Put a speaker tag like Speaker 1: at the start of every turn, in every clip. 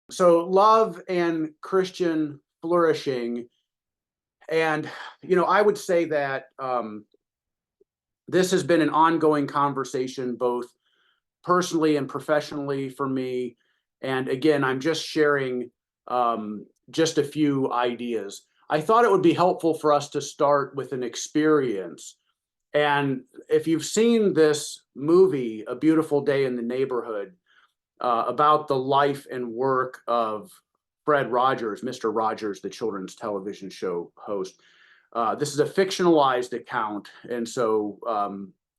Speaker 1: So love and Christian flourishing. And, I would say that this has been an ongoing conversation, both personally and professionally for me. And again, I'm just sharing just a few ideas. I thought it would be helpful for us to start with an experience. And if you've seen this movie, A Beautiful Day in the Neighborhood, about the life and work of Fred Rogers, Mr. Rogers, the children's television show host. This is a fictionalized account, and so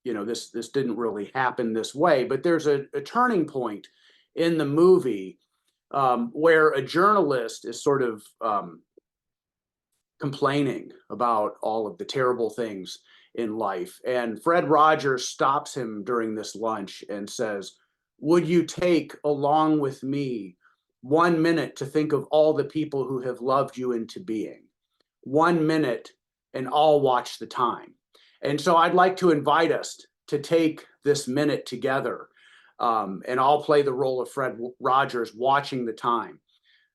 Speaker 1: this didn't really happen this way. But there's a turning point in the movie where a journalist is sort of complaining about all of the terrible things in life. And Fred Rogers stops him during this lunch and says, "Would you take, along with me, 1 minute to think of all the people who have loved you into being? 1 minute, and I'll watch the time." And so I'd like to invite us to take this minute together, and I'll play the role of Fred Rogers watching the time.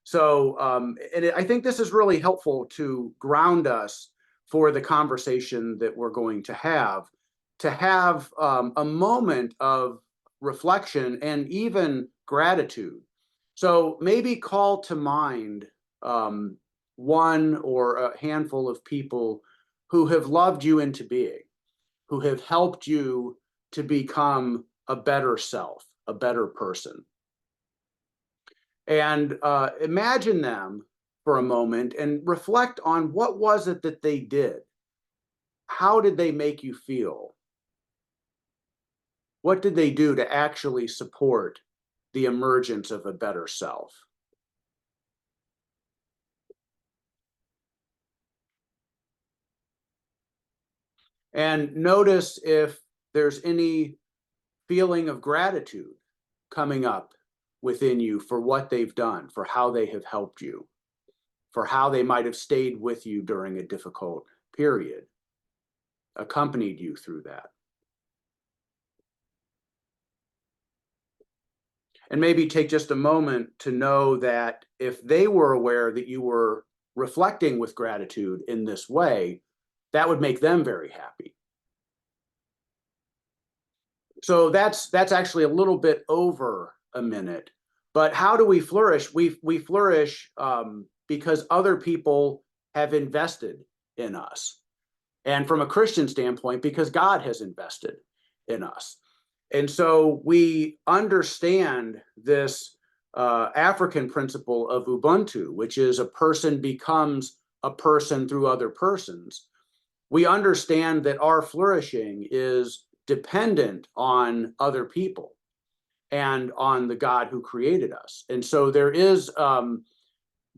Speaker 1: So, I think this is really helpful to ground us for the conversation that we're going to have a moment of reflection and even gratitude. So maybe call to mind one or a handful of people who have loved you into being, who have helped you to become a better self, a better person. And imagine them for a moment and reflect on what was it that they did? How did they make you feel? What did they do to actually support the emergence of a better self? And notice if there's any feeling of gratitude coming up within you for what they've done, for how they have helped you, for how they might have stayed with you during a difficult period, accompanied you through that. And maybe take just a moment to know that if they were aware that you were reflecting with gratitude in this way, that would make them very happy. So that's actually a little bit over a minute. But how do we flourish? We flourish because other people have invested in us, and from a Christian standpoint, because God has invested in us. And so we understand this African principle of Ubuntu, which is a person becomes a person through other persons. We understand that our flourishing is dependent on other people and on the God who created us. And so there is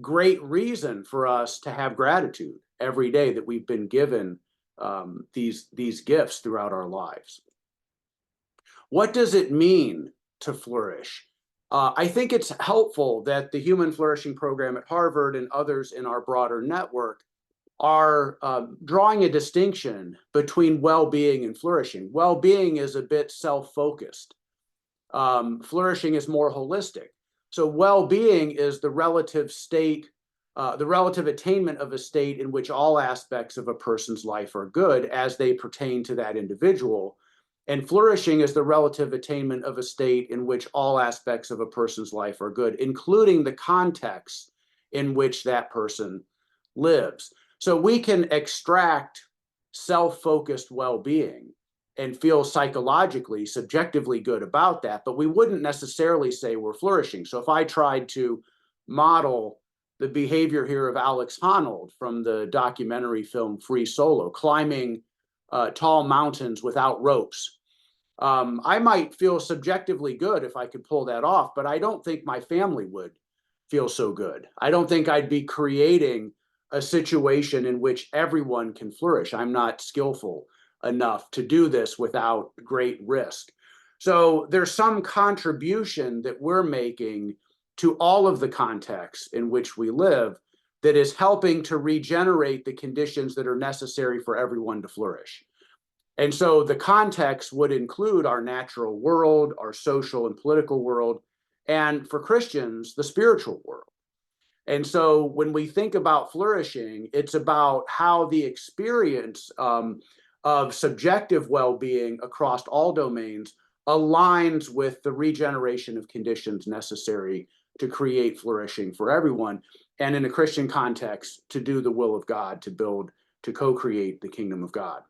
Speaker 1: great reason for us to have gratitude every day that we've been given these gifts throughout our lives. What does it mean to flourish? I think it's helpful that the Human Flourishing Program at Harvard and others in our broader network are drawing a distinction between well-being and flourishing. Well-being is a bit self-focused. Flourishing is more holistic. So well-being is the relative state, the relative attainment of a state in which all aspects of a person's life are good as they pertain to that individual. And flourishing is the relative attainment of a state in which all aspects of a person's life are good, including the context in which that person lives. So we can extract self-focused well-being and feel psychologically, subjectively good about that, but we wouldn't necessarily say we're flourishing. So if I tried to model the behavior here of Alex Honnold from the documentary film Free Solo, climbing tall mountains without ropes, I might feel subjectively good if I could pull that off, but I don't think my family would feel so good. I don't think I'd be creating a situation in which everyone can flourish. I'm not skillful enough to do this without great risk. So there's some contribution that we're making to all of the contexts in which we live that is helping to regenerate the conditions that are necessary for everyone to flourish. And so the context would include our natural world, our social and political world, and for Christians, the spiritual world. And so when we think about flourishing, it's about how the experience of subjective well-being across all domains aligns with the regeneration of conditions necessary to create flourishing for everyone. And in a Christian context, to do the will of God, to build, to co-create the kingdom of God.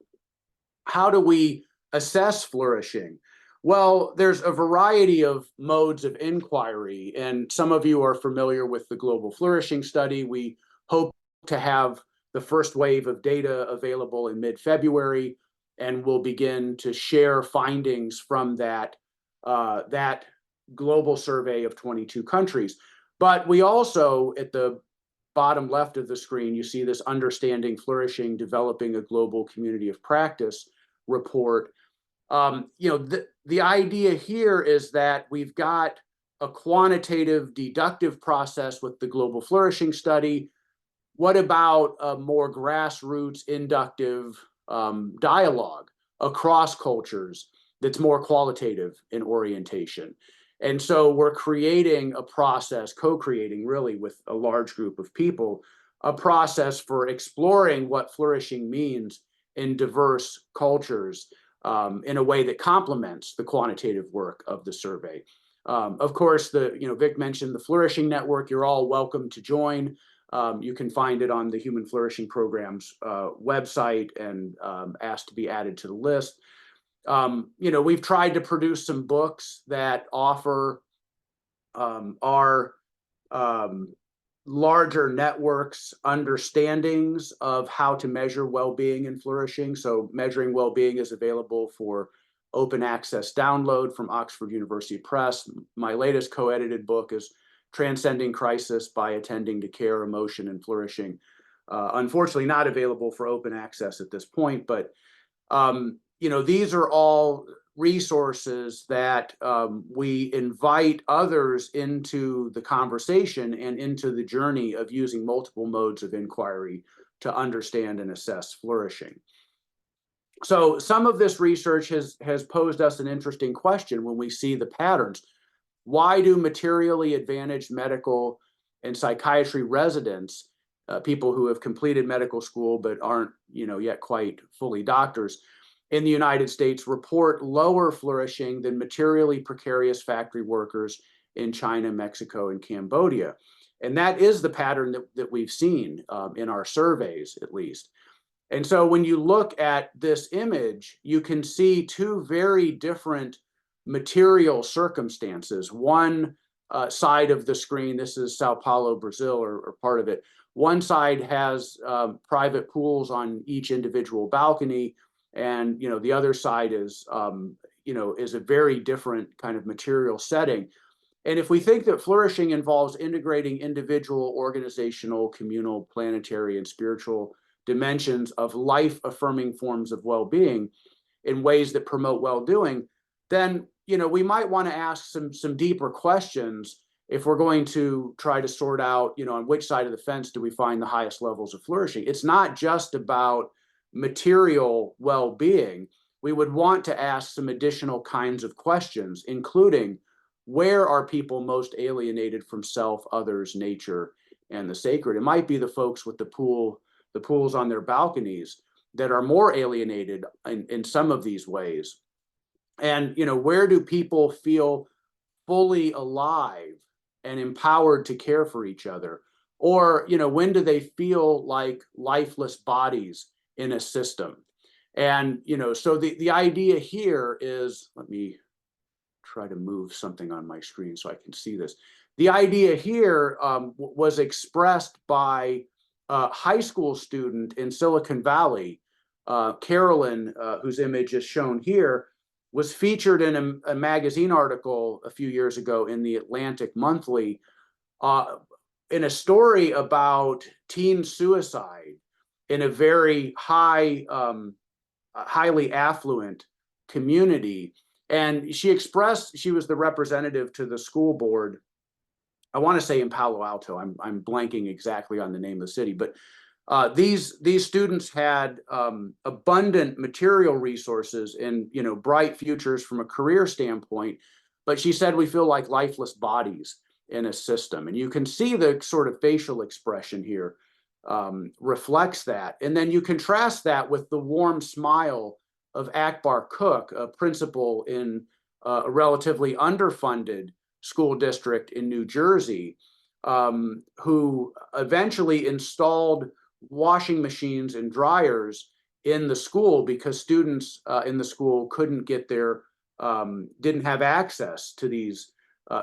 Speaker 1: How do we assess flourishing? Well, there's a variety of modes of inquiry, and some of you are familiar with the Global Flourishing Study. We hope to have the first wave of data available in mid-February, and we'll begin to share findings from that global survey of 22 countries. But we also, at the bottom left of the screen, you see this Understanding Flourishing, Developing a Global Community of Practice report. The idea here is that we've got a quantitative deductive process with the Global Flourishing Study. What about a more grassroots inductive dialogue across cultures that's more qualitative in orientation? And so we're creating a process, co-creating really with a large group of people, a process for exploring what flourishing means in diverse cultures in a way that complements the quantitative work of the survey. Of course, Vic mentioned the Flourishing Network. You're all welcome to join. You can find it on the Human Flourishing Program's website and ask to be added to the list. We've tried to produce some books that offer our larger networks understandings of how to measure well-being and flourishing. So Measuring Well-Being is available for open access download from Oxford University Press. My latest co-edited book is Transcending Crisis by Attending to Care, Emotion, and Flourishing. Unfortunately, not available for open access at this point, but these are all resources that we invite others into the conversation and into the journey of using multiple modes of inquiry to understand and assess flourishing. So some of this research has posed us an interesting question when we see the patterns. Why do materially advantaged medical and psychiatry residents, people who have completed medical school but aren't yet quite fully doctors, in the United States report lower flourishing than materially precarious factory workers in China, Mexico, and Cambodia? And that is the pattern that we've seen in our surveys, at least. And so when you look at this image, you can see two very different material circumstances. One side of the screen, this is Sao Paulo, Brazil, or part of it. One side has private pools on each individual balcony, and the other side is a very different kind of material setting. And if we think that flourishing involves integrating individual, organizational, communal, planetary, and spiritual dimensions of life-affirming forms of well-being in ways that promote well-doing, then we might want to ask some deeper questions if we're going to try to sort out on which side of the fence do we find the highest levels of flourishing. It's not just about material well-being. We would want to ask some additional kinds of questions, including where are people most alienated from self, others, nature, and the sacred? It might be the folks with the pools on their balconies that are more alienated in some of these ways. And where do people feel fully alive and empowered to care for each other? Or when do they feel like lifeless bodies in a system? And so the idea here is, let me try to move something on my screen so I can see this. The idea here was expressed by a high school student in Silicon Valley, Carolyn, whose image is shown here, was featured in a magazine article a few years ago in the Atlantic Monthly in a story about teen suicide in a very highly affluent community. And she was the representative to the school board, I want to say in Palo Alto. I'm blanking exactly on the name of the city, but these students had abundant material resources and bright futures from a career standpoint, but she said we feel like lifeless bodies in a system. And you can see the sort of facial expression here reflects that. And then you contrast that with the warm smile of Akbar Cook, a principal in a relatively underfunded school district in New Jersey, who eventually installed washing machines and dryers in the school because students in the school couldn't get their, didn't have access to these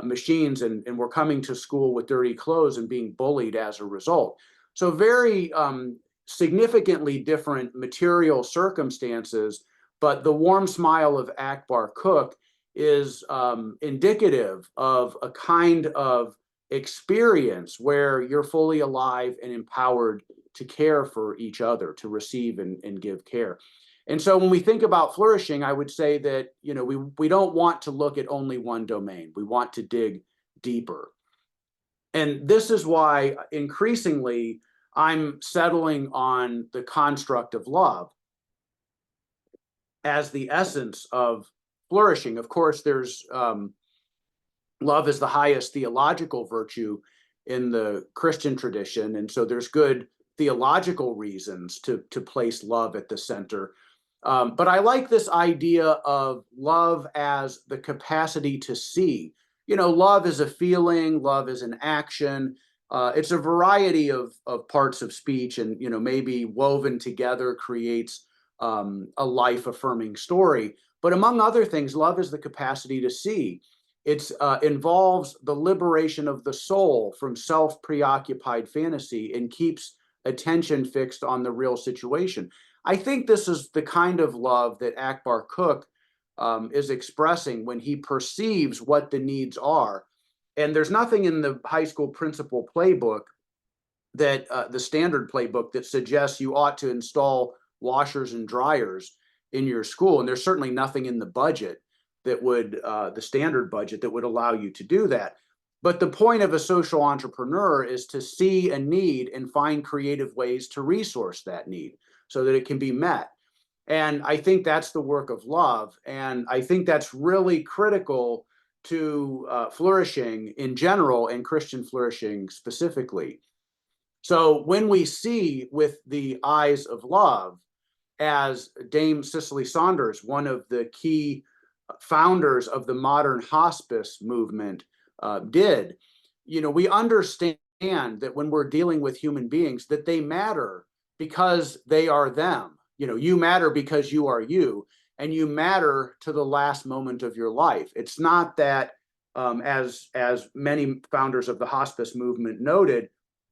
Speaker 1: machines and were coming to school with dirty clothes and being bullied as a result. So very significantly different material circumstances, but the warm smile of Akbar Cook is indicative of a kind of experience where you're fully alive and empowered to care for each other, to receive and give care. And so when we think about flourishing, I would say that, you know, we don't want to look at only one domain. We want to dig deeper. And this is why increasingly I'm settling on the construct of love as the essence of flourishing. Of course, there's love is the highest theological virtue in the Christian tradition. And so there's good theological reasons to place love at the center. But I like this idea of love as the capacity to see. You know, love is a feeling, love is an action. It's a variety of parts of speech, and, you know, maybe woven together creates a life-affirming story. But among other things, love is the capacity to see. It involves the liberation of the soul from self-preoccupied fantasy and keeps attention fixed on the real situation. I think this is the kind of love that Akbar Cook is expressing when he perceives what the needs are. And there's nothing in the high school principal playbook that the standard playbook that suggests you ought to install washers and dryers in your school. And there's certainly nothing in the budget that would, the standard budget that would allow you to do that. But the point of a social entrepreneur is to see a need and find creative ways to resource that need so that it can be met. And I think that's the work of love. And I think that's really critical to flourishing in general and Christian flourishing specifically. So when we see with the eyes of love, as Dame Cicely Saunders, one of the key founders of the modern hospice movement, did, you know, we understand that when we're dealing with human beings, that they matter because they are them. You know, you matter because you are you, and you matter to the last moment of your life. It's not that, as many founders of the hospice movement noted,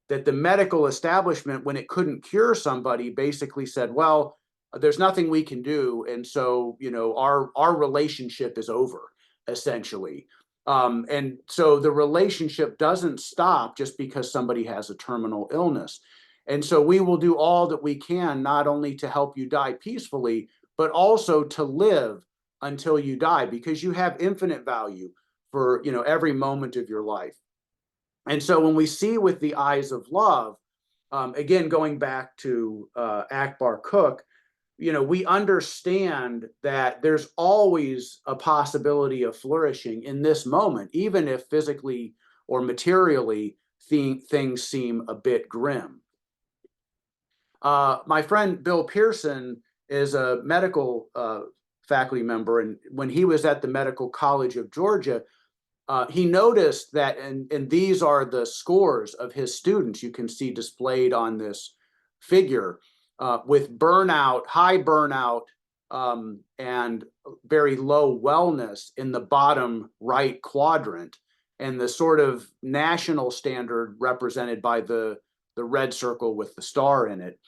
Speaker 1: that the medical establishment, when it couldn't cure somebody, basically said, well, there's nothing we can do, and so, you know, our relationship is over, essentially. And so the relationship doesn't stop just because somebody has a terminal illness. And so we will do all that we can, not only to help you die peacefully, but also to live until you die, because you have infinite value for, you know, every moment of your life. And so when we see with the eyes of love, again, going back to Akbar Cook, you know, we understand that there's always a possibility of flourishing in this moment, even if physically or materially things seem a bit grim. My friend Bill Pearson is a medical faculty member, and when he was at the Medical College of Georgia, he noticed that, and these are the scores of his students you can see displayed on this figure, with burnout, high burnout, and very low wellness in the bottom right quadrant, and the sort of national standard represented by the red circle with the star in it.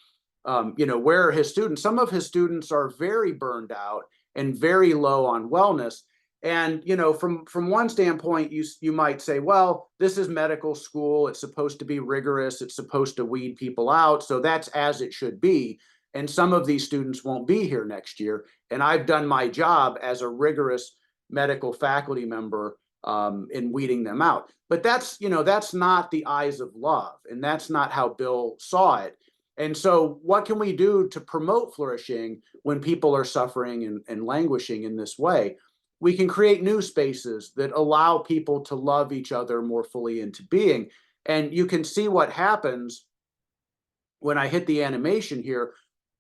Speaker 1: You know, where his students, some of his students are very burned out and very low on wellness. And, you know, from one standpoint, you might say, well, this is medical school. It's supposed to be rigorous. It's supposed to weed people out. So that's as it should be. And some of these students won't be here next year. And I've done my job as a rigorous medical faculty member in weeding them out. But that's, you know, that's not the eyes of love. And that's not how Bill saw it. And so what can we do to promote flourishing when people are suffering and languishing in this way? we can create new spaces that allow people to love each other more fully into being. And you can see what happens when I hit the animation here.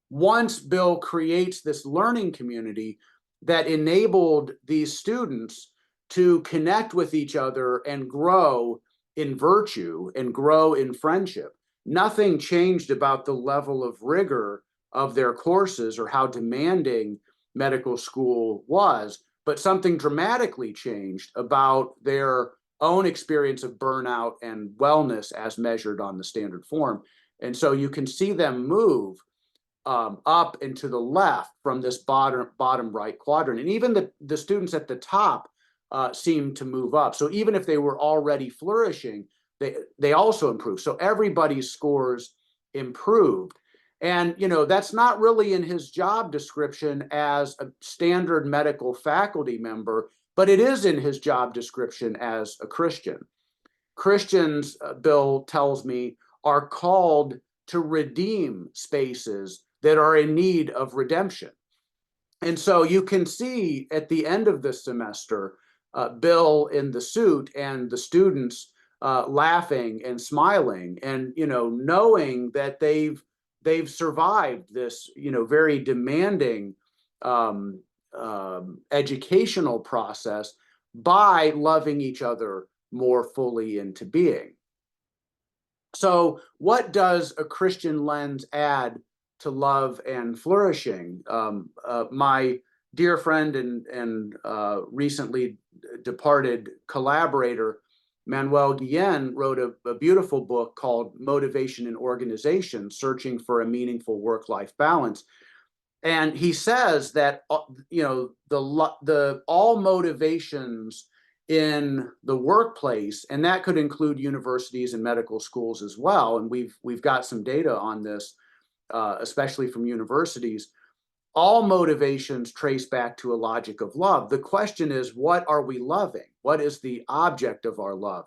Speaker 1: Once Bill creates this learning community that enabled these students to connect with each other and grow in virtue and grow in friendship, nothing changed about the level of rigor of their courses or how demanding medical school was, but something dramatically changed about their own experience of burnout and wellness as measured on the standard form. And so you can see them move up and to the left from this bottom right quadrant. And even the students at the top seem to move up. So even if they were already flourishing, they also improved. So everybody's scores improved. And, you know, that's not really in his job description as a standard medical faculty member, but it is in his job description as a Christian. Christians, Bill tells me, are called to redeem spaces that are in need of redemption. And so you can see at the end of the semester, Bill in the suit and the students laughing and smiling, and knowing that they've survived this very demanding educational process by loving each other more fully into being. So what does a Christian lens add to love and flourishing? My dear friend and recently departed collaborator, Manuel Guillen, wrote a beautiful book called Motivation in Organization, Searching for a Meaningful Work-Life Balance. And he says that the all motivations in the workplace, and that could include universities and medical schools as well, and we've got some data on this, especially from universities. All motivations trace back to a logic of love. The question is, what are we loving? What is the object of our love?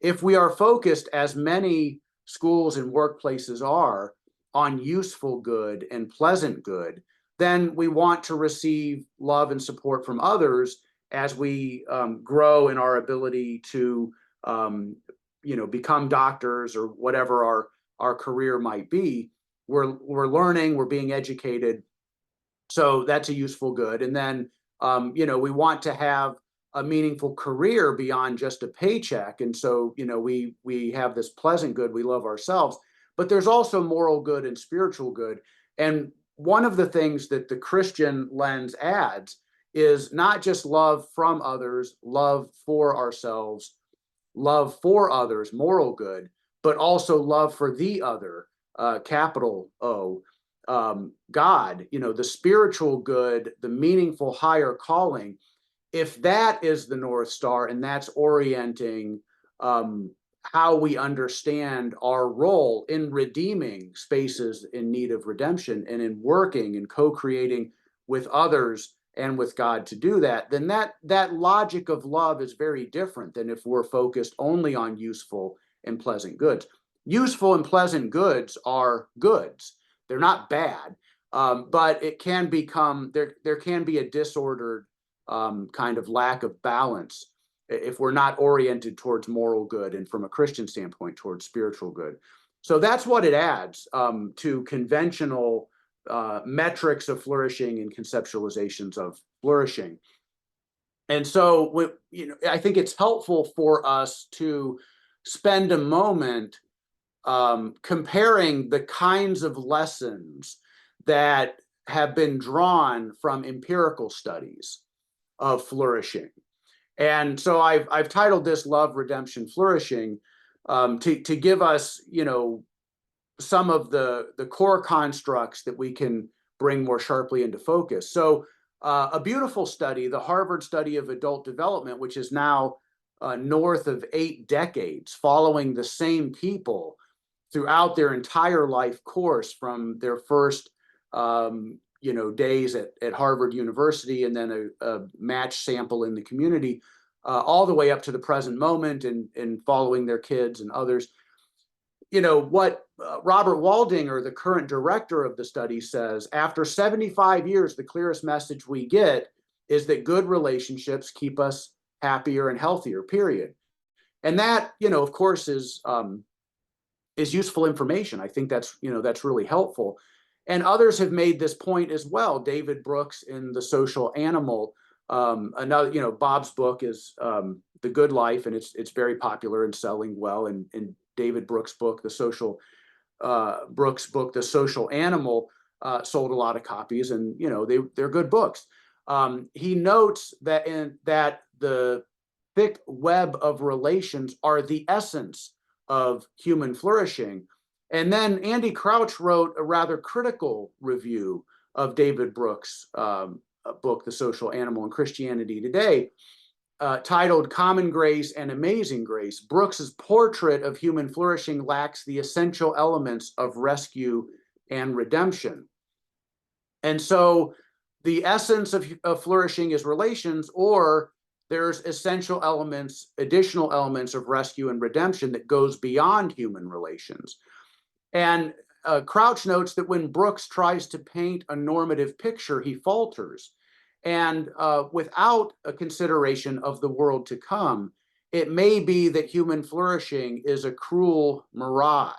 Speaker 1: If we are focused, as many schools and workplaces are, on useful good and pleasant good, then we want to receive love and support from others as we grow in our ability to become doctors or whatever our career might be. We're learning, we're being educated. So that's a useful good. And then, we want to have a meaningful career beyond just a paycheck. And so, we have this pleasant good, we love ourselves, but there's also moral good and spiritual good. And one of the things that the Christian lens adds is not just love from others, love for ourselves, love for others, moral good, but also love for the other, capital O. God, the spiritual good, the meaningful higher calling. If that is the North Star and that's orienting how we understand our role in redeeming spaces in need of redemption and in working and co-creating with others and with God to do that, then that logic of love is very different than if we're focused only on useful and pleasant goods. Useful and pleasant goods are goods. They're not bad, but it can become, there can be a disordered kind of lack of balance if we're not oriented towards moral good and, from a Christian standpoint, towards spiritual good. So that's what it adds to conventional metrics of flourishing and conceptualizations of flourishing. And so, I think it's helpful for us to spend a moment comparing the kinds of lessons that have been drawn from empirical studies of flourishing. And so I've titled this Love, Redemption, Flourishing to give us, some of the core constructs that we can bring more sharply into focus. So a beautiful study, the Harvard Study of Adult Development, which is now north of 8 decades, following the same people throughout their entire life course, from their first days at Harvard University, and then a match sample in the community, all the way up to the present moment, and following their kids and others. What Robert Waldinger, the current director of the study, says: after 75 years, the clearest message we get is that good relationships keep us happier and healthier, period. And that, of course, is useful information. I think that's really helpful. And others have made this point as well. David Brooks in The Social Animal, another, Bob's book is The Good Life, and it's very popular and selling well. And David Brooks' book, The Social Animal, sold a lot of copies, and they're good books. He notes that the thick web of relations are the essence of human flourishing. And then Andy Crouch wrote a rather critical review of David Brooks' book, The Social Animal and Christianity Today, titled Common Grace and Amazing Grace. Brooks's portrait of human flourishing lacks the essential elements of rescue and redemption. And so the essence of flourishing is relations, or there's essential elements, additional elements of rescue and redemption that goes beyond human relations. And Crouch notes that when Brooks tries to paint a normative picture, he falters. And without a consideration of the world to come, it may be that human flourishing is a cruel mirage.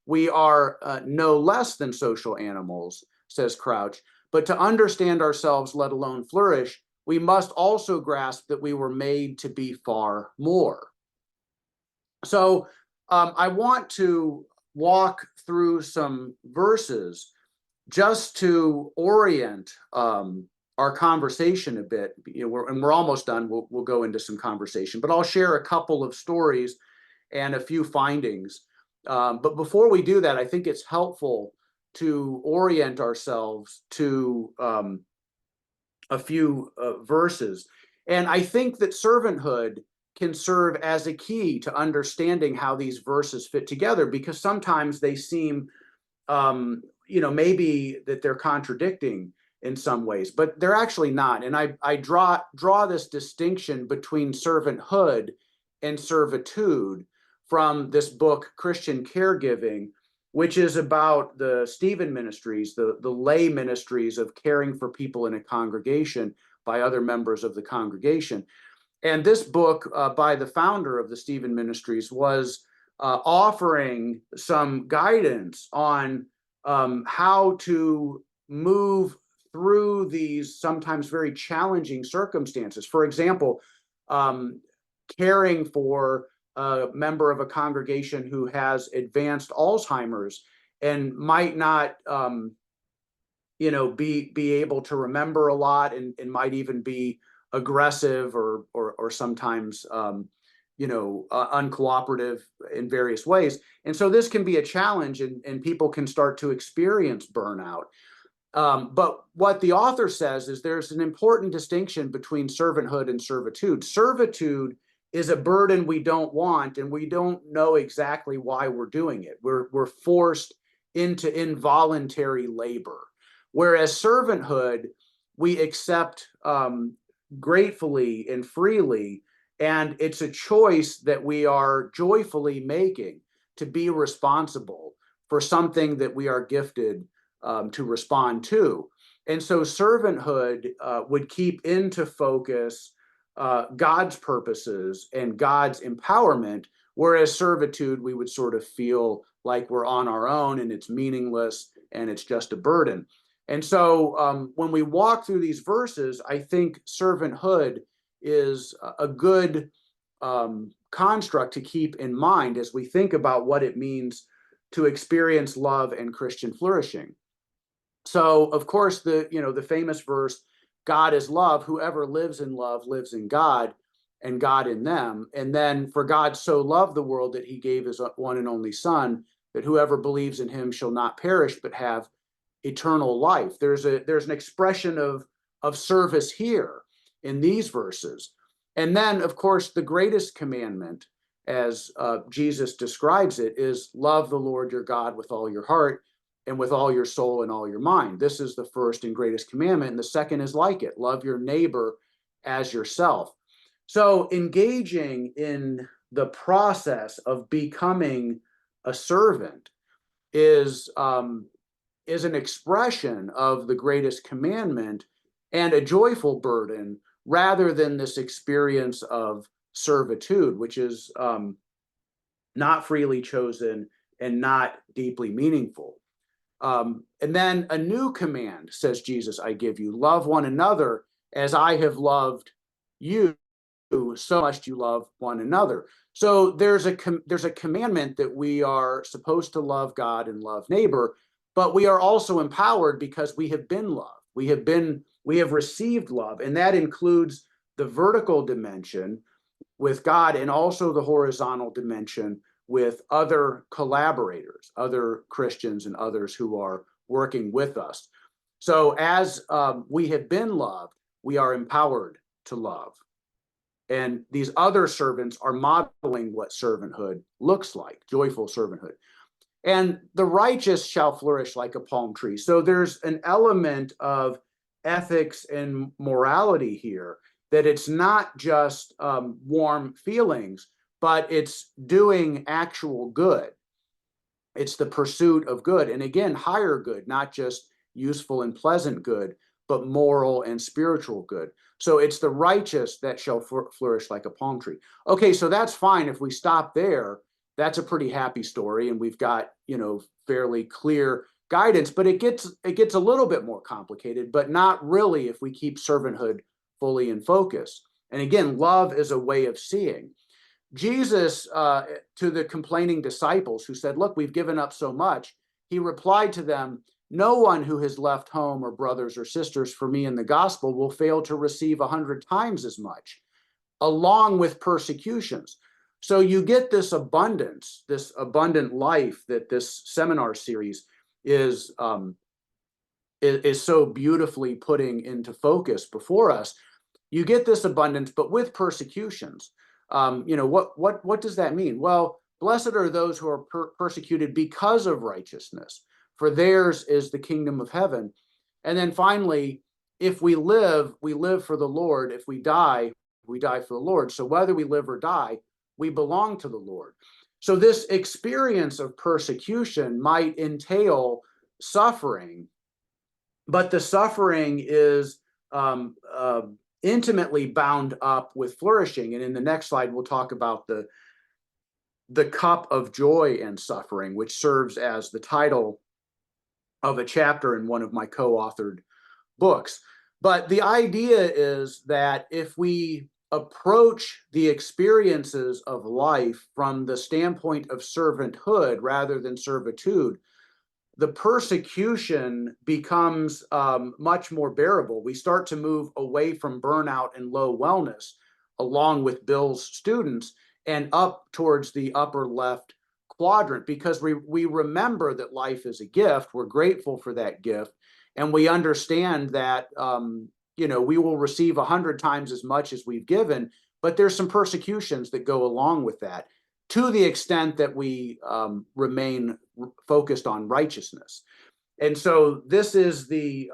Speaker 1: We are no less than social animals, says Crouch, but to understand ourselves, let alone flourish, we must also grasp that we were made to be far more. So I want to walk through some verses just to orient our conversation a bit. And we're almost done. We'll go into some conversation, but I'll share a couple of stories and a few findings. But before we do that, I think it's helpful to orient ourselves to a few verses. And I think that servanthood can serve as a key to understanding how these verses fit together, because sometimes they seem, maybe that they're contradicting in some ways, but they're actually not. And I draw this distinction between servanthood and servitude from this book, Christian Caregiving, which is about the Stephen ministries, the lay ministries of caring for people in a congregation by other members of the congregation. And this book by the founder of the Stephen Ministries was offering some guidance on how to move through these sometimes very challenging circumstances. For example, caring for a member of a congregation who has advanced Alzheimer's and might not be able to remember a lot, and might even be aggressive or sometimes uncooperative in various ways. And so this can be a challenge, and people can start to experience burnout. But what the author says is there's an important distinction between servanthood and servitude. Servitude is a burden we don't want, and we don't know exactly why we're doing it. We're forced into involuntary labor. Whereas servanthood, we accept gratefully and freely, and it's a choice that we are joyfully making to be responsible for something that we are gifted to respond to. And so servanthood would keep into focus God's purposes and God's empowerment, whereas servitude, we would sort of feel like we're on our own and it's meaningless and it's just a burden. And so when we walk through these verses, I think servanthood is a good construct to keep in mind as we think about what it means to experience love and Christian flourishing. So, of course, the famous verse, God is love. Whoever lives in love lives in God, and God in them. And then, for God so loved the world that he gave his one and only Son, that whoever believes in him shall not perish but have eternal life. There's an expression of service here in these verses. And then, of course, the greatest commandment, as Jesus describes it, is love the Lord your God with all your heart and with all your soul and all your mind. This is the first and greatest commandment. And the second is like it: love your neighbor as yourself. So engaging in the process of becoming a servant is an expression of the greatest commandment and a joyful burden rather than this experience of servitude, which is not freely chosen and not deeply meaningful. And then a new command, says Jesus, I give you, love one another as I have loved you, so much you love one another. So there's a commandment that we are supposed to love God and love neighbor, but we are also empowered because we have been loved. We have received love, and that includes the vertical dimension with God and also the horizontal dimension with other collaborators, other Christians and others who are working with us. So as we have been loved, we are empowered to love. And these other servants are modeling what servanthood looks like, joyful servanthood. And the righteous shall flourish like a palm tree. So there's an element of ethics and morality here, that it's not just warm feelings, but it's doing actual good. It's the pursuit of good. And again, higher good, not just useful and pleasant good, but moral and spiritual good. So it's the righteous that shall flourish like a palm tree. Okay, so that's fine. If we stop there, that's a pretty happy story, and we've got, fairly clear guidance, but it gets a little bit more complicated, but not really if we keep servanthood fully in focus. And again, love is a way of seeing. Jesus, to the complaining disciples who said, look, we've given up so much, he replied to them, no one who has left home or brothers or sisters for me in the gospel will fail to receive 100 times as much, along with persecutions. So you get this abundance, this abundant life that this seminar series is so beautifully putting into focus before us. You get this abundance, but with persecutions. What does that mean? Well, blessed are those who are persecuted because of righteousness, for theirs is the kingdom of heaven. And then finally, if we live for the Lord. If we die for the Lord. So whether we live or die, we belong to the Lord. So this experience of persecution might entail suffering, but the suffering is intimately bound up with flourishing. And in the next slide, we'll talk about the cup of joy and suffering, which serves as the title of a chapter in one of my co-authored books. But the idea is that if we approach the experiences of life from the standpoint of servanthood rather than servitude, the persecution becomes much more bearable. We start to move away from burnout and low wellness, along with Bill's students, and up towards the upper left quadrant, because we remember that life is a gift. We're grateful for that gift, and we understand that we will receive 100 times as much as we've given, but there's some persecutions that go along with that, to the extent that we remain focused on righteousness. And so this is the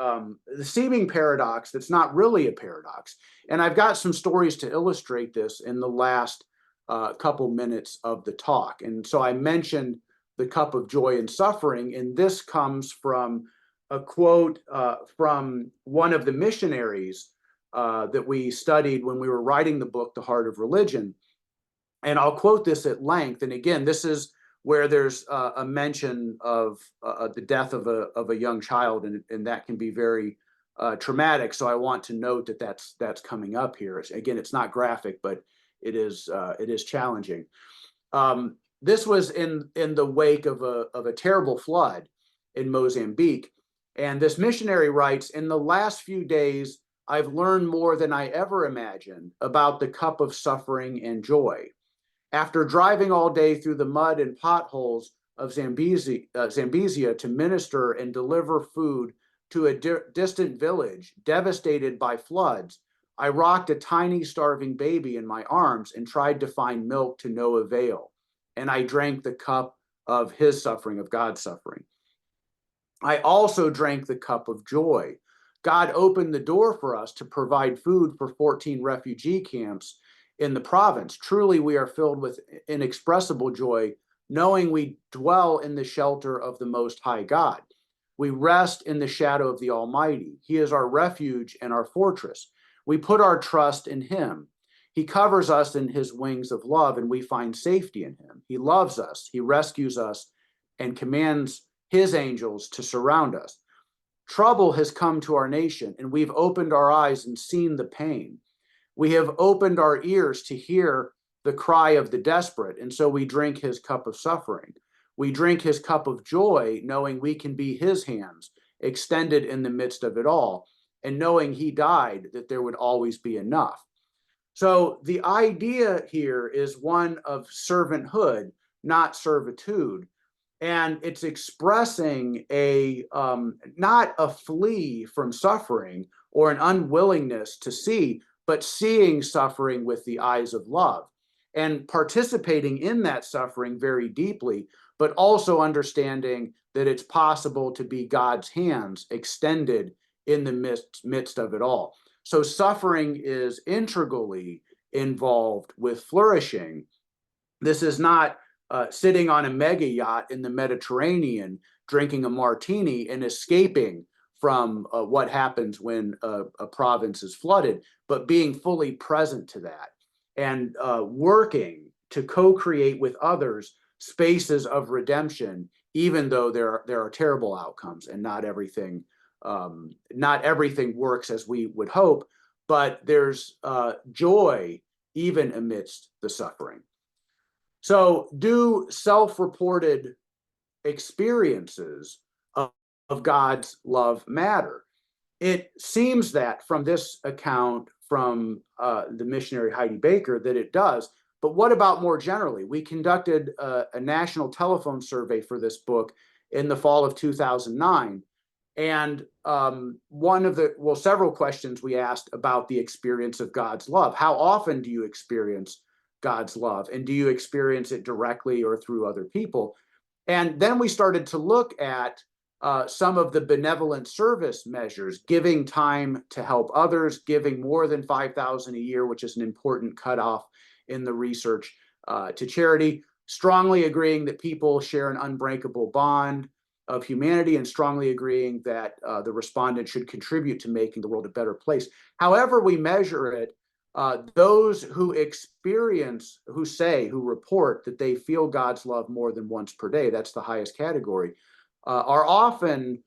Speaker 1: seeming paradox that's not really a paradox. And I've got some stories to illustrate this in the last couple minutes of the talk. And so I mentioned the cup of joy and suffering, and this comes from a quote from one of the missionaries that we studied when we were writing the book, The Heart of Religion. And I'll quote this at length. And again, this is where there's a mention of the death of a young child, and that can be very traumatic. So I want to note that that's coming up here. Again, it's not graphic, but it is challenging. This was in the wake of a terrible flood in Mozambique, and this missionary writes, in the last few days, I've learned more than I ever imagined about the cup of suffering and joy. After driving all day through the mud and potholes of Zambezia to minister and deliver food to a distant village devastated by floods, I rocked a tiny starving baby in my arms and tried to find milk to no avail. And I drank the cup of his suffering, of God's suffering. I also drank the cup of joy. God opened the door for us to provide food for 14 refugee camps in the province. Truly, we are filled with inexpressible joy, knowing we dwell in the shelter of the Most High God. We rest in the shadow of the Almighty. He is our refuge and our fortress. We put our trust in him. He covers us in his wings of love, and we find safety in him. He loves us. He rescues us and commands his angels to surround us. Trouble has come to our nation, and we've opened our eyes and seen the pain. We have opened our ears to hear the cry of the desperate, and so we drink his cup of suffering. We drink his cup of joy, knowing we can be his hands extended in the midst of it all, and knowing he died, that there would always be enough. So the idea here is one of servanthood, not servitude. And it's expressing a not a flee from suffering or an unwillingness to see, but seeing suffering with the eyes of love and participating in that suffering very deeply, but also understanding that it's possible to be God's hands extended in the midst of it all. So suffering is integrally involved with flourishing. This is not sitting on a mega yacht in the Mediterranean, drinking a martini and escaping from what happens when a province is flooded, but being fully present to that and working to co-create with others spaces of redemption, even though there are terrible outcomes and not everything works as we would hope, but there's joy even amidst the suffering. So do self-reported experiences of God's love matter? It seems that from this account from the missionary Heidi Baker that it does, but what about more generally? We conducted a national telephone survey for this book in the fall of 2009. And several questions we asked about the experience of God's love. How often do you experience God's love? And do you experience it directly or through other people? And then we started to look at some of the benevolent service measures, giving time to help others, giving more than $5,000 a year, which is an important cutoff in the research, to charity, strongly agreeing that people share an unbreakable bond of humanity, and strongly agreeing that the respondent should contribute to making the world a better place. However we measure it, those who report that they feel God's love more than once per day, that's the highest category, are often,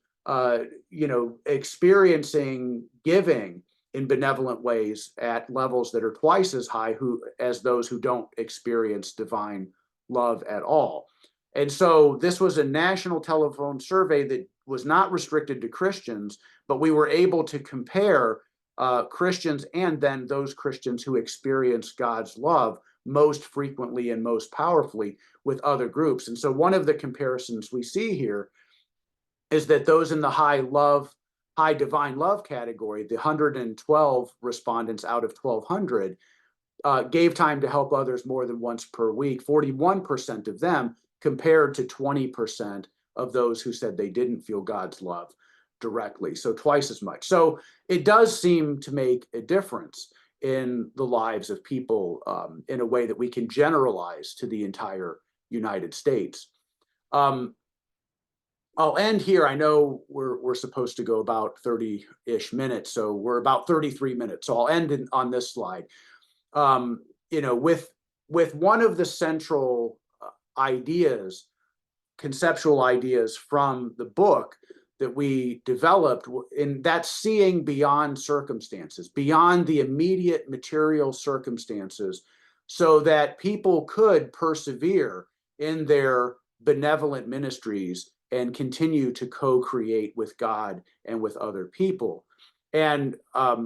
Speaker 1: experiencing giving in benevolent ways at levels that are twice as high as those who don't experience divine love at all. And so this was a national telephone survey that was not restricted to Christians, but we were able to compare Christians and then those Christians who experience God's love most frequently and most powerfully with other groups. And so one of the comparisons we see here is that those in the high divine love category, the 112 respondents out of 1,200, gave time to help others more than once per week, 41% of them, compared to 20% of those who said they didn't feel God's love directly, so twice as much. So it does seem to make a difference in the lives of people in a way that we can generalize to the entire United States. I'll end here. I know we're supposed to go about 30-ish minutes, so we're about 33 minutes. So I'll end on this slide. With one of the central conceptual ideas from the book that we developed, in that seeing beyond circumstances, beyond the immediate material circumstances, so that people could persevere in their benevolent ministries and continue to co-create with God and with other people. And a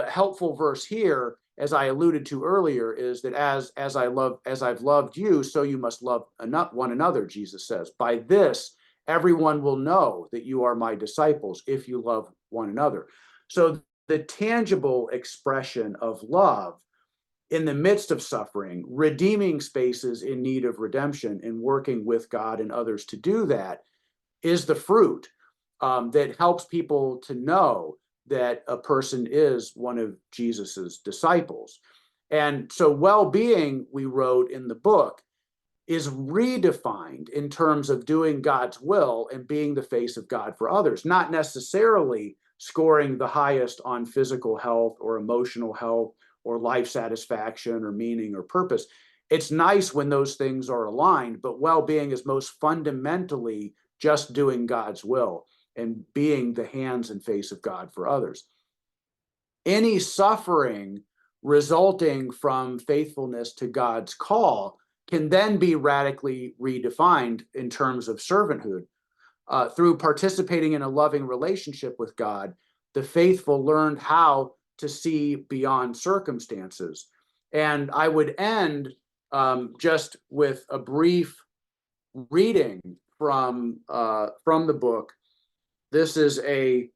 Speaker 1: helpful verse here, as I alluded to earlier, is that as I've loved you, so you must love one another, Jesus says. By this, everyone will know that you are my disciples if you love one another. So the tangible expression of love in the midst of suffering, redeeming spaces in need of redemption, and working with God and others to do that, is the fruit that helps people to know that a person is one of Jesus's disciples. And so well-being, we wrote in the book, is redefined in terms of doing God's will and being the face of God for others, not necessarily scoring the highest on physical health or emotional health or life satisfaction or meaning or purpose. It's nice when those things are aligned, but well-being is most fundamentally just doing God's will and being the hands and face of God for others. Any suffering resulting from faithfulness to God's call can then be radically redefined in terms of servanthood. Through participating in a loving relationship with God, the faithful learned how to see beyond circumstances. And I would end just with a brief reading from the book. This is a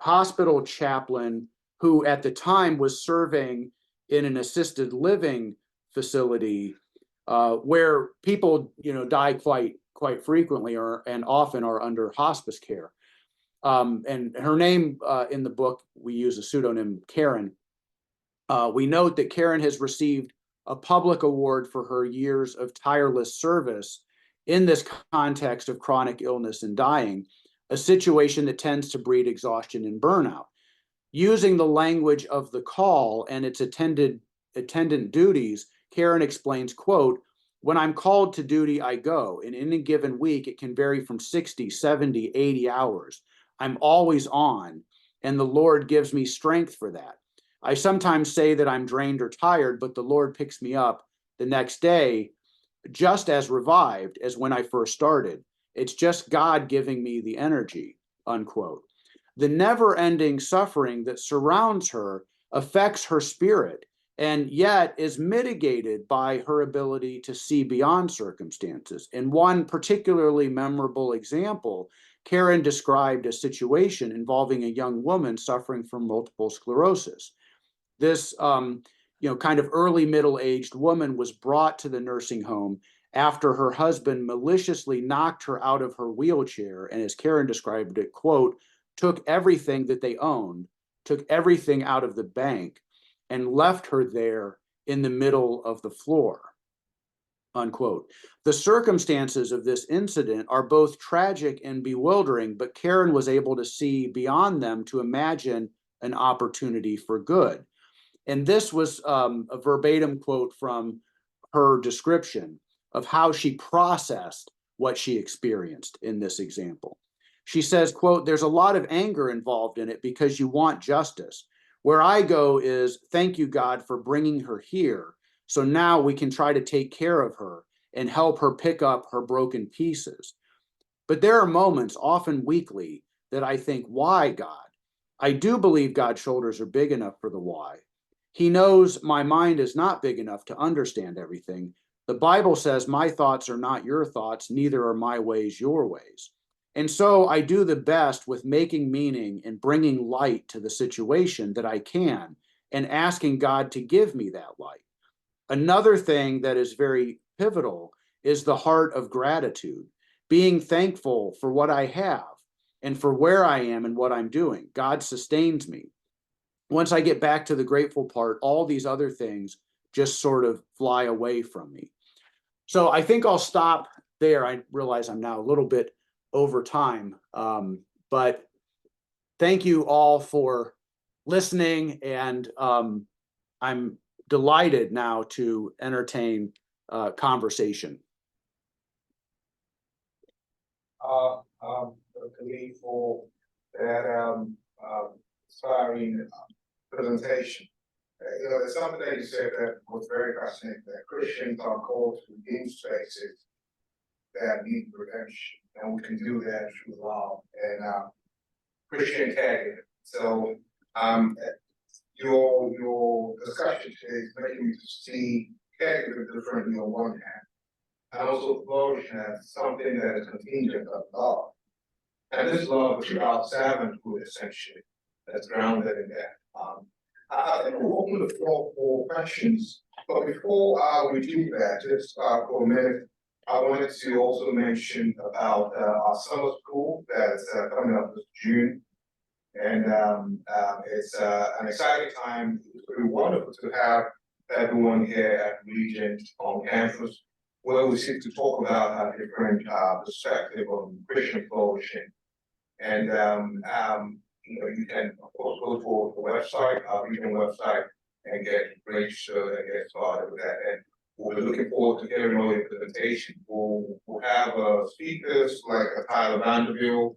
Speaker 1: hospital chaplain who at the time was serving in an assisted living facility where people, die quite frequently and often are under hospice care. And her name in the book, we use a pseudonym, Karen. We note that Karen has received a public award for her years of tireless service in this context of chronic illness and dying, a situation that tends to breed exhaustion and burnout. Using the language of the call and its attendant duties, Karen explains, quote, "When I'm called to duty, I go. In any given week, it can vary from 60, 70, 80 hours. I'm always on, and the Lord gives me strength for that. I sometimes say that I'm drained or tired, but the Lord picks me up the next day just as revived as when I first started. It's just God giving me the energy," unquote. The never-ending suffering that surrounds her affects her spirit and yet is mitigated by her ability to see beyond circumstances. In one particularly memorable example, Karen described a situation involving a young woman suffering from multiple sclerosis. This kind of early middle-aged woman was brought to the nursing home after her husband maliciously knocked her out of her wheelchair, and as Karen described it, quote, "took everything that they owned, took everything out of the bank, and left her there in the middle of the floor," unquote. The circumstances of this incident are both tragic and bewildering, but Karen was able to see beyond them to imagine an opportunity for good. And this was a verbatim quote from her description of how she processed what she experienced in this example. She says, quote, "There's a lot of anger involved in it because you want justice. Where I go is, thank you, God, for bringing her here. So now we can try to take care of her and help her pick up her broken pieces. But there are moments, often weekly, that I think, why, God? I do believe God's shoulders are big enough for the why. He knows my mind is not big enough to understand everything. The Bible says my thoughts are not your thoughts, neither are my ways your ways. And so I do the best with making meaning and bringing light to the situation that I can and asking God to give me that light. Another thing that is very pivotal is the heart of gratitude, being thankful for what I have and for where I am and what I'm doing. God sustains me. Once I get back to the grateful part, all these other things just sort of fly away from me. So I think I'll stop there. I realize I'm now a little bit over time, but thank you all for listening, and I'm delighted now to entertain conversation.
Speaker 2: Lee, for that inspiring presentation. There's something that you said that was very fascinating, that Christians are called to redeem spaces that need redemption, and we can do that through love and Christian integrity. So your discussion today is making me to see caregiver differently on one hand, and also flourishing as something that is contingent of love. And this love is about servanthood, essentially, that's grounded in that. I think we'll open the floor for questions, but before we do that, just for a minute, I wanted to also mention about our summer school that's coming up this June. And it's an exciting time. It's really wonderful to have everyone here at Regent on campus. where we seek to talk about a different perspective on Christian flourishing. And you can of course go to the website, our regional website, and get registered and get started with that. And we're looking forward to hearing all your presentation. We'll have speakers like Tyler Vanderbilt,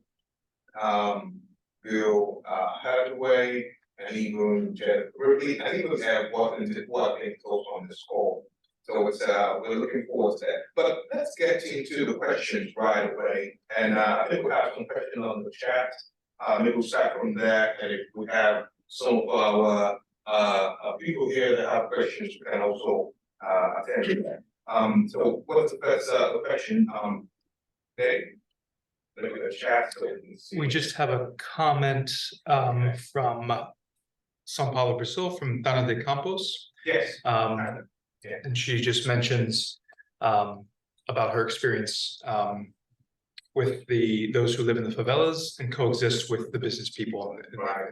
Speaker 2: Bill Hathaway, and even Jennifer Ripley, and even have Washington also on this call. So it's we're looking forward to that. But let's get into the questions right away. And I think we have some questions on the chat. Maybe we'll start from there. And if we have some of our people here that have questions, we can also attend to that. So what's the first question? Dave? Look at the chat so we can see.
Speaker 3: We just have a comment from São Paulo, Brazil, from Dana de Campos.
Speaker 2: Yes.
Speaker 3: And she just mentions about her experience with those who live in the favelas and coexist with the business people.
Speaker 2: Right.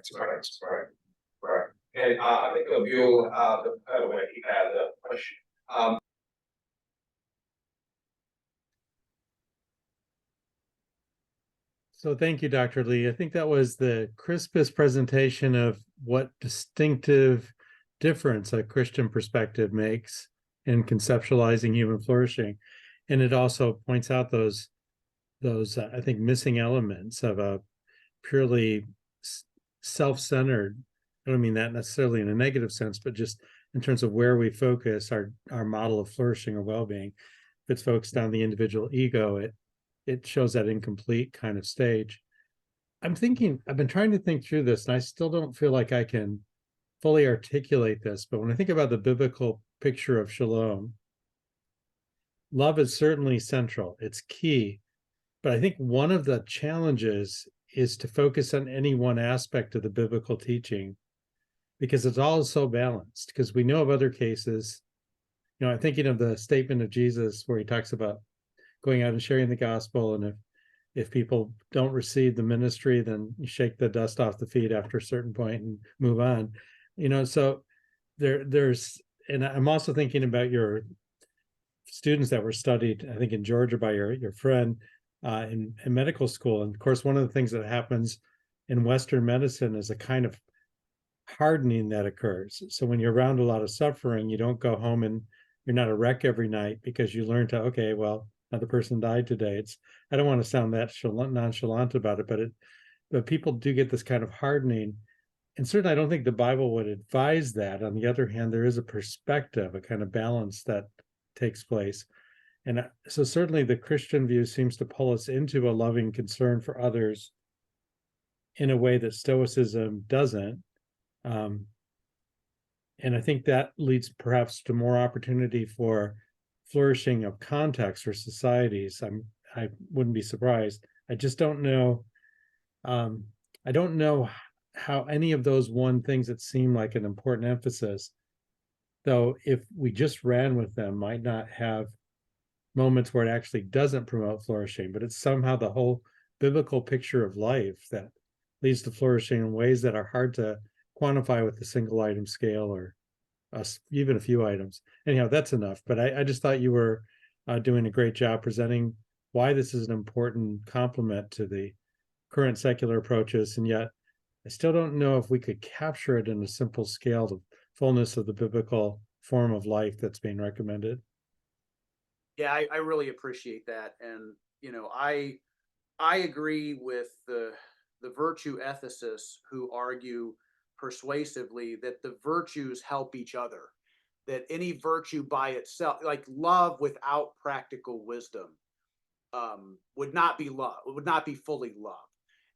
Speaker 2: And I think Bill, by the way, he had a question.
Speaker 4: So thank you, Dr. Lee. I think that was the crispest presentation of what distinctive difference a Christian perspective makes in conceptualizing human flourishing. And it also points out those I think missing elements of a purely self-centered, I don't mean that necessarily in a negative sense, but just in terms of where we focus our model of flourishing or well-being. If it's focused on the individual ego, it shows that incomplete kind of stage. I've been trying to think through this, and I still don't feel like I can fully articulate this, but when I think about the biblical picture of shalom, love is certainly central, it's key. But I think one of the challenges is to focus on any one aspect of the biblical teaching, because it's all so balanced. Because we know of other cases, I'm thinking of the statement of Jesus where he talks about going out and sharing the gospel, and if people don't receive the ministry, then you shake the dust off the feet after a certain point and move on. So there's, and I'm also thinking about your students that were studied, I think in Georgia by your friend in medical school. And of course, one of the things that happens in Western medicine is a kind of hardening that occurs. So when you're around a lot of suffering, you don't go home and you're not a wreck every night, because you learn to, okay, well, another person died today. I don't want to sound that nonchalant about it, but people do get this kind of hardening. And certainly I don't think the Bible would advise that. On the other hand, there is a perspective, a kind of balance that takes place. And so certainly the Christian view seems to pull us into a loving concern for others in a way that Stoicism doesn't. And I think that leads perhaps to more opportunity for flourishing of context or societies. I wouldn't be surprised. I just don't know. I don't know how any of those one things that seem like an important emphasis, though, if we just ran with them, might not have moments where it actually doesn't promote flourishing, but it's somehow the whole biblical picture of life that leads to flourishing in ways that are hard to quantify with a single item scale or even a few items. Anyhow, that's enough. But I just thought you were doing a great job presenting why this is an important complement to the current secular approaches. And yet I still don't know if we could capture it in a simple scale, the fullness of the biblical form of life that's being recommended.
Speaker 1: Yeah, I really appreciate that. And, I agree with the virtue ethicists who argue persuasively that the virtues help each other, that any virtue by itself, like love without practical wisdom, would not be love, would not be fully love.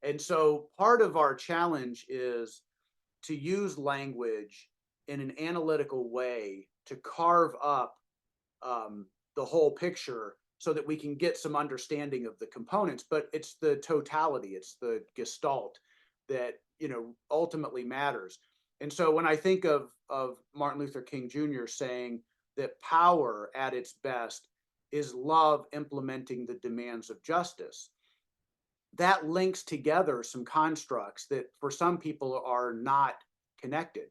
Speaker 1: And so part of our challenge is to use language in an analytical way to carve up the whole picture so that we can get some understanding of the components. But it's the totality, it's the gestalt that ultimately matters. And so when I think of Martin Luther King Jr. saying that power at its best is love implementing the demands of justice, that links together some constructs that for some people are not connected.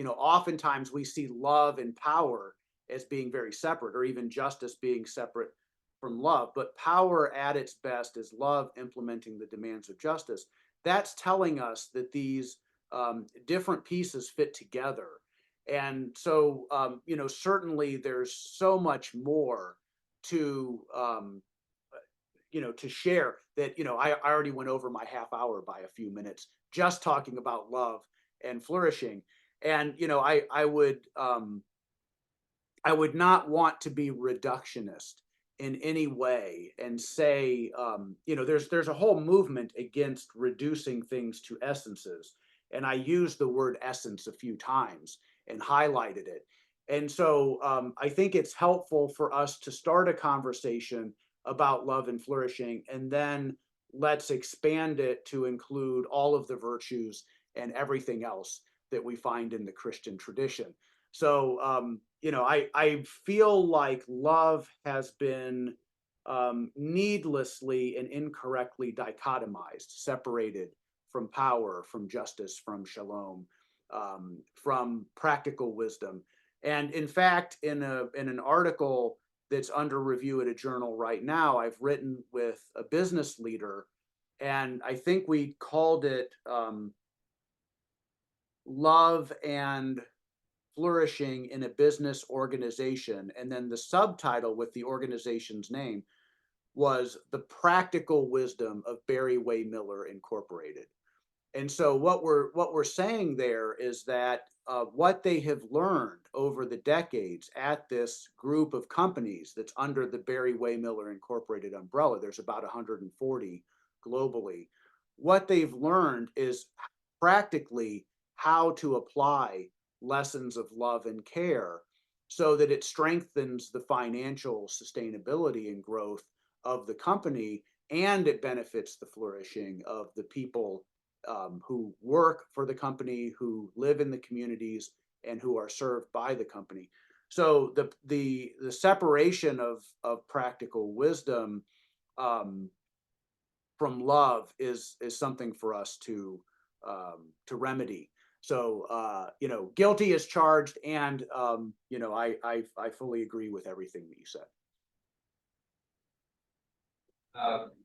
Speaker 1: Oftentimes we see love and power as being very separate, or even justice being separate from love. But power at its best is love implementing the demands of justice. That's telling us that these different pieces fit together. And so, certainly there's so much more to, to share that, I already went over my half hour by a few minutes just talking about love and flourishing. And, I would not want to be reductionist in any way and say, there's a whole movement against reducing things to essences. And I used the word essence a few times and highlighted it. And so I think it's helpful for us to start a conversation about love and flourishing, and then let's expand it to include all of the virtues and everything else that we find in the Christian tradition. So, I feel like love has been needlessly and incorrectly dichotomized, separated from power, from justice, from shalom, from practical wisdom. And in fact, in an article that's under review at a journal right now, I've written with a business leader, and I think we called it Love and Flourishing in a Business Organization. And then the subtitle with the organization's name was The Practical Wisdom of Barry Way Miller Incorporated. And so what we're saying there is that what they have learned over the decades at this group of companies that's under the Barry Way Miller Incorporated umbrella, there's about 140 globally. What they've learned is practically how to apply lessons of love and care so that it strengthens the financial sustainability and growth of the company, and it benefits the flourishing of the people who work for the company, who live in the communities, and who are served by the company. So the separation of practical wisdom from love is something for us to remedy. So guilty as charged, and I fully agree with everything that you said.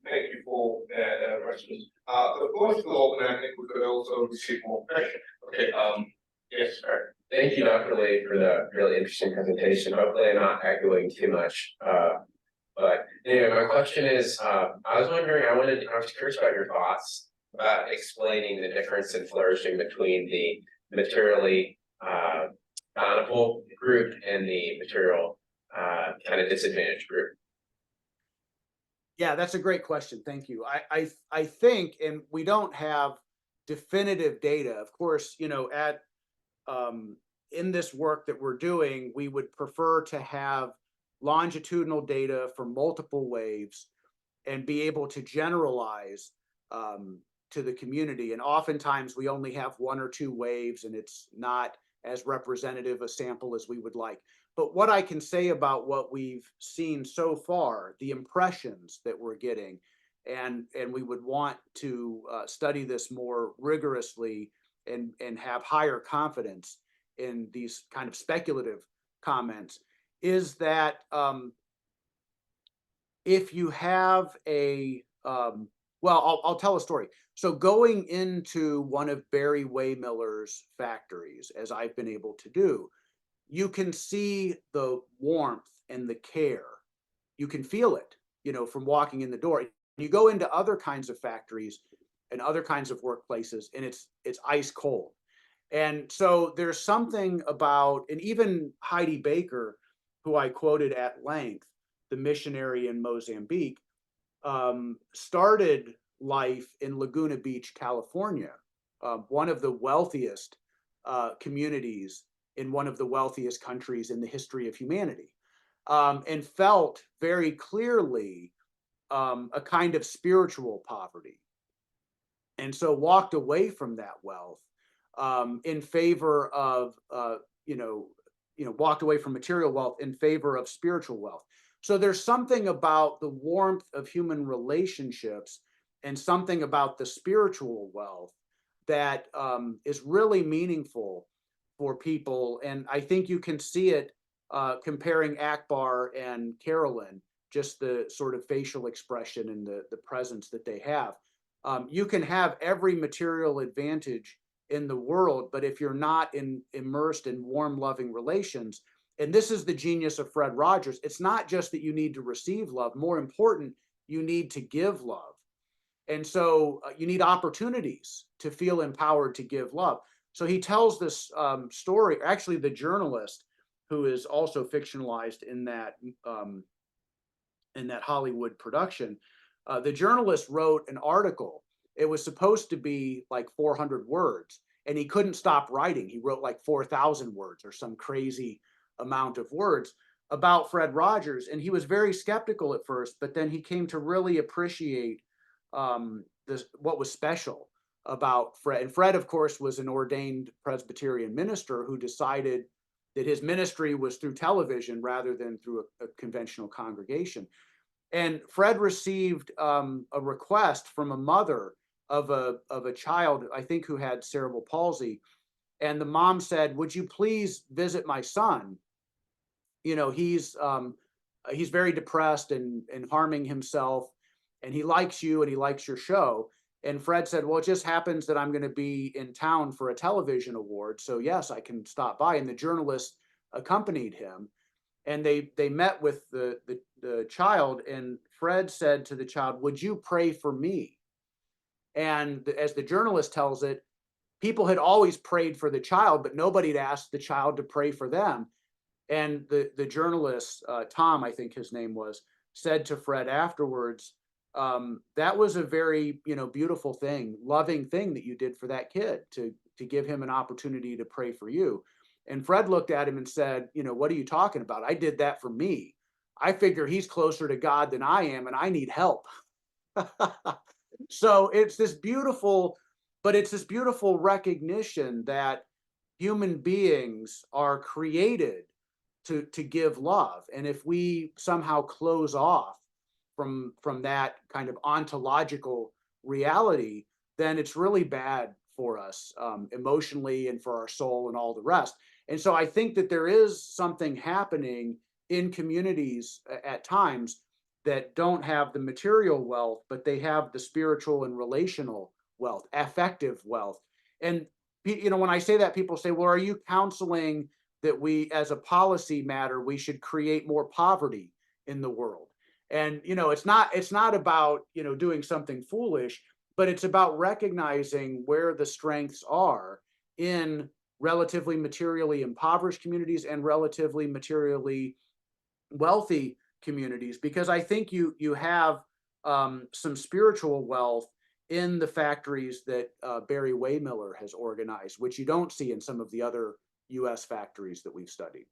Speaker 2: Thank you for that response. The floor is still open. I think we could also receive more questions.
Speaker 5: Okay,
Speaker 2: Yes, sir.
Speaker 5: thank you, Dr. Lee, for the really interesting presentation. Hopefully I'm not echoing too much. But anyway, my question is, I was curious about your thoughts about explaining the difference in flourishing between the materially bountiful group and the material kind of disadvantaged group.
Speaker 1: Yeah, that's a great question. Thank you. I think, and we don't have definitive data, of course, in this work that we're doing, we would prefer to have longitudinal data for multiple waves and be able to generalize to the community. And oftentimes we only have one or two waves, and it's not as representative a sample as we would like. But what I can say about what we've seen so far, the impressions that we're getting, and we would want to study this more rigorously and have higher confidence in these kind of speculative comments, is that if you have I'll tell a story. So going into one of Barry Way Miller's factories, as I've been able to do, you can see the warmth and the care. You can feel it, from walking in the door. You go into other kinds of factories and other kinds of workplaces, and it's ice cold. And so there's something about, and even Heidi Baker, who I quoted at length, the missionary in Mozambique, started life in Laguna Beach, California, one of the wealthiest communities in one of the wealthiest countries in the history of humanity, and felt very clearly a kind of spiritual poverty. And so walked away from that wealth in favor of, walked away from material wealth in favor of spiritual wealth. So there's something about the warmth of human relationships and something about the spiritual wealth that is really meaningful for people. And I think you can see it comparing Akbar and Carolyn, just the sort of facial expression and the presence that they have. You can have every material advantage in the world, but if you're not immersed in warm, loving relations, and this is the genius of Fred Rogers, it's not just that you need to receive love. More important, you need to give love. And so you need opportunities to feel empowered to give love. So he tells this story, actually the journalist who is also fictionalized in that Hollywood production, the journalist wrote an article. It was supposed to be like 400 words, and he couldn't stop writing. He wrote like 4,000 words or some crazy amount of words about Fred Rogers. And he was very skeptical at first, but then he came to really appreciate what was special about Fred. And Fred, of course, was an ordained Presbyterian minister who decided that his ministry was through television rather than through a conventional congregation. And Fred received a request from a mother of a child, I think, who had cerebral palsy. And the mom said, "Would you please visit my son? You know, he's very depressed and harming himself, and he likes you and he likes your show." And Fred said, "Well, it just happens that I'm going to be in town for a television award, so yes, I can stop by." And the journalist accompanied him, and they met with the child, and Fred said to the child, "Would you pray for me?" And as the journalist tells it, people had always prayed for the child, but nobody had asked the child to pray for them. And the journalist, Tom, I think his name was, said to Fred afterwards, that was a very, beautiful thing, loving thing that you did for that kid to give him an opportunity to pray for you. And Fred looked at him and said, "What are you talking about? I did that for me. I figure he's closer to God than I am, and I need help." So it's this beautiful recognition that human beings are created to give love. And if we somehow close off from that kind of ontological reality, then it's really bad for us emotionally and for our soul and all the rest. And so I think that there is something happening in communities at times that don't have the material wealth, but they have the spiritual and relational wealth, affective wealth. And when I say that, people say, "Well, are you counseling that we, as a policy matter, we should create more poverty in the world?" And it's not about doing something foolish, but it's about recognizing where the strengths are in relatively materially impoverished communities and relatively materially wealthy communities, because I think you have some spiritual wealth in the factories that Barry Waymiller has organized, which you don't see in some of the other U.S. factories that we've studied.